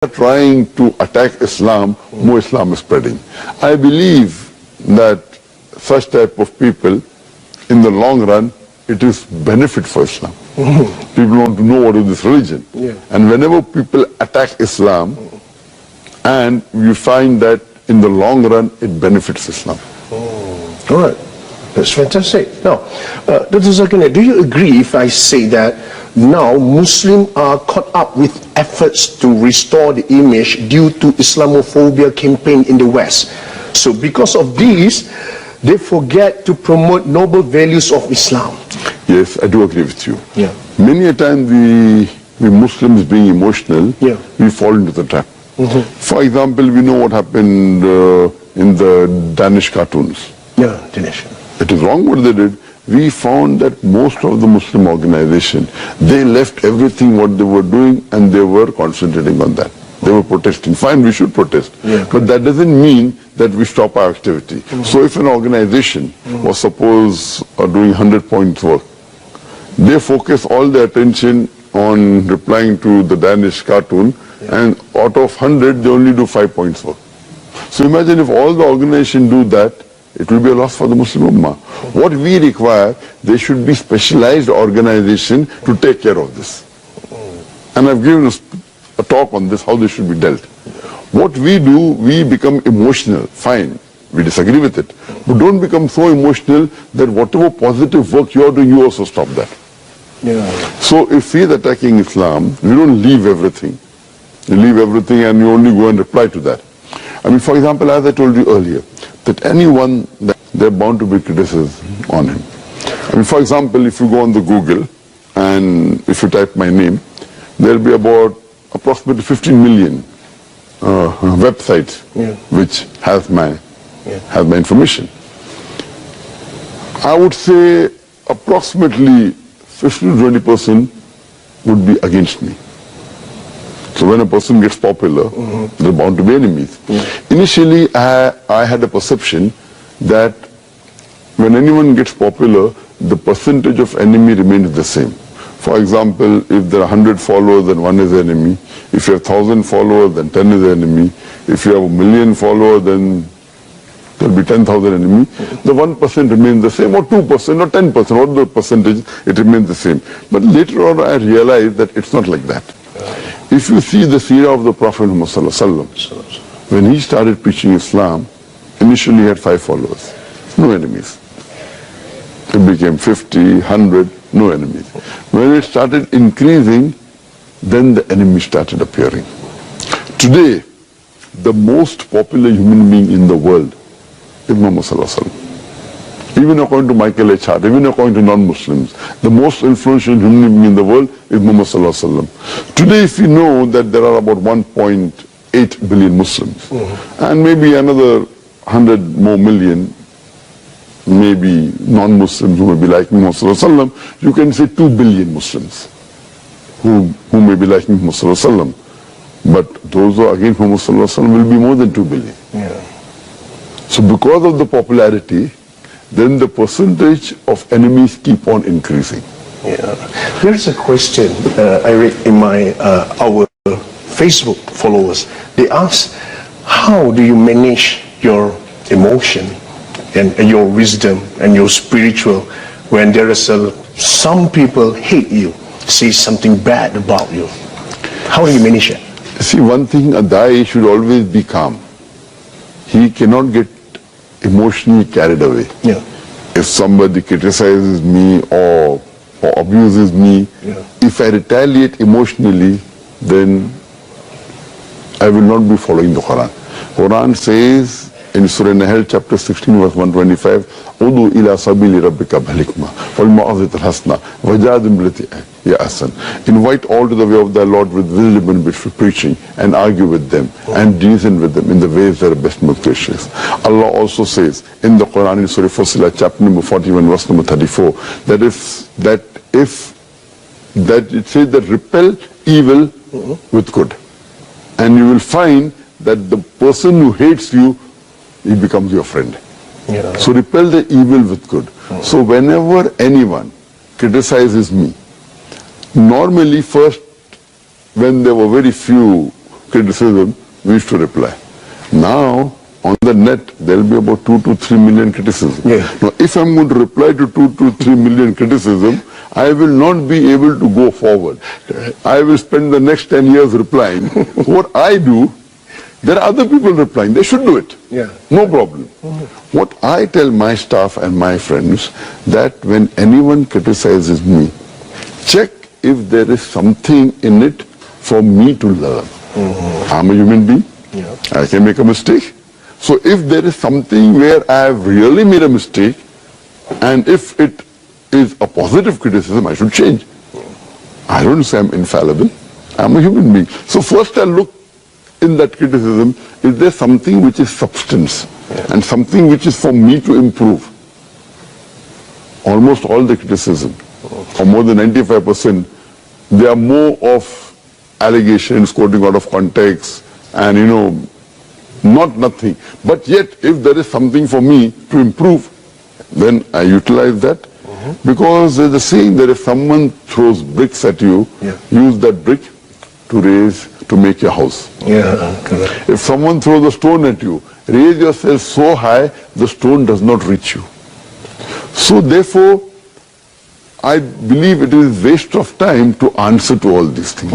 trying to attack Islam, more Islam is spreading. I believe that such type of people, in the long run, it is benefit for Islam. People want to know what is this religion. And whenever people attack Islam, and you find that in the long run, it benefits Islam. All right. That's fantastic. Now, Dr. Zakir Naik, do you agree if I say that now Muslims are caught up with efforts to restore the image due to Islamophobia campaign in the West? So because of this, they forget to promote noble values of Islam. Yes, I do agree with you. Yeah. Many a time we Muslims being emotional, we fall into the trap. For example, we know what happened in the Danish cartoons. Yeah, Danish. It is wrong what they did. We found that most of the Muslim organization, they left everything what they were doing and they were concentrating on that. They were protesting. Fine, we should protest. But that doesn't mean that we stop our activity. So if an organization was suppose doing 100 points work, they focus all their attention on replying to the Danish cartoon, and out of 100 they only do 5 points work. So imagine if all the organization do that, it will be a loss for the Muslim Ummah. What we require, there should be specialized organization to take care of this. And I've given a talk on this, how this should be dealt. What we do, we become emotional. Fine, we disagree with it. But don't become so emotional that whatever positive work you are doing, you also stop that. So if he is attacking Islam, we don't leave everything. You leave everything and you only go and reply to that. I mean, for example, as I told you earlier, that anyone, they're bound to be criticism on him. I mean, for example, if you go on the Google and if you type my name, there'll be about approximately 15 million websites which has my information. I would say approximately 50 to 20% would be against me. So when a person gets popular, there are bound to be enemies. Initially, I had a perception that when anyone gets popular, the percentage of enemy remains the same. For example, if there are 100 followers, then 1 is the enemy. If you have 1,000 followers, then 10 is the enemy. If you have 1,000,000 followers, then there will be 10,000 enemies. The 1% remains the same, or 2%, or 10%, or the percentage, it remains the same. But later on, I realized that it's not like that. If you see the seerah of the Prophet Muhammad, when he started preaching Islam, initially he had 5 followers, no enemies. It became 50, 100, no enemies. When it started increasing, then the enemies started appearing. Today, the most popular human being in the world is Muhammad. Even according to Michael H. Hart, even according to non-Muslims, the most influential human being in the world is Muhammad. Today, if we know that there are about 1.8 billion Muslims, and maybe another 100 more million, maybe non-Muslims who may be like Muhammad, you can say 2 billion Muslims who may be like Muhammad. But those who are against Muhammad will be more than 2 billion. So because of the popularity, then the percentage of enemies keep on increasing. There's a question I read in our Facebook followers. They ask, how do you manage your emotion and your wisdom and your spiritual when there is some people hate you, say something bad about you? How do you manage it? See, one thing, a Dai should always be calm. He cannot get emotionally carried away. If somebody criticizes me or abuses me, if I retaliate emotionally, then I will not be following the Quran. Quran says in Surah Nahl chapter 16 verse 125, Udu ila sabili rabbika bil-hikmah wal-mau'izati al-hasana wajadil billati hiya ahsan. Invite all to the way of thy Lord with wisdom and with preaching, and argue with them and reason with them in the ways that are best most gracious. Allah also says in the Quran in Surah Fussilat chapter number 41 verse number 34 that it says that repel evil with good, and you will find that the person who hates you, he becomes your friend. So repel the evil with good. So whenever anyone criticizes me, normally first when there were very few criticism, we used to reply. Now, on the net, there will be about 2 to 3 million criticism. Yeah. Now, if I'm going to reply to 2 to 3 million criticism, I will not be able to go forward. I will spend the next 10 years replying. What I do, there are other people replying. They should do it. Yeah. No problem. What I tell my staff and my friends, that when anyone criticizes me, check if there is something in it for me to learn. I'm a human being. Yeah. I can make a mistake. So if there is something where I have really made a mistake, and if it is a positive criticism, I should change. I don't say I'm infallible. I'm a human being. So first I look in that criticism, is there something which is substance, and something which is for me to improve? Almost all the criticism, or more than 95%, they are more of allegations, quoting out of context, and not nothing. But yet, if there is something for me to improve, then I utilize that. Because there's a saying that if someone throws bricks at you, use that brick to make your house. Yeah, correct. If someone throws a stone at you, raise yourself so high, the stone does not reach you. So therefore, I believe it is waste of time to answer to all these things.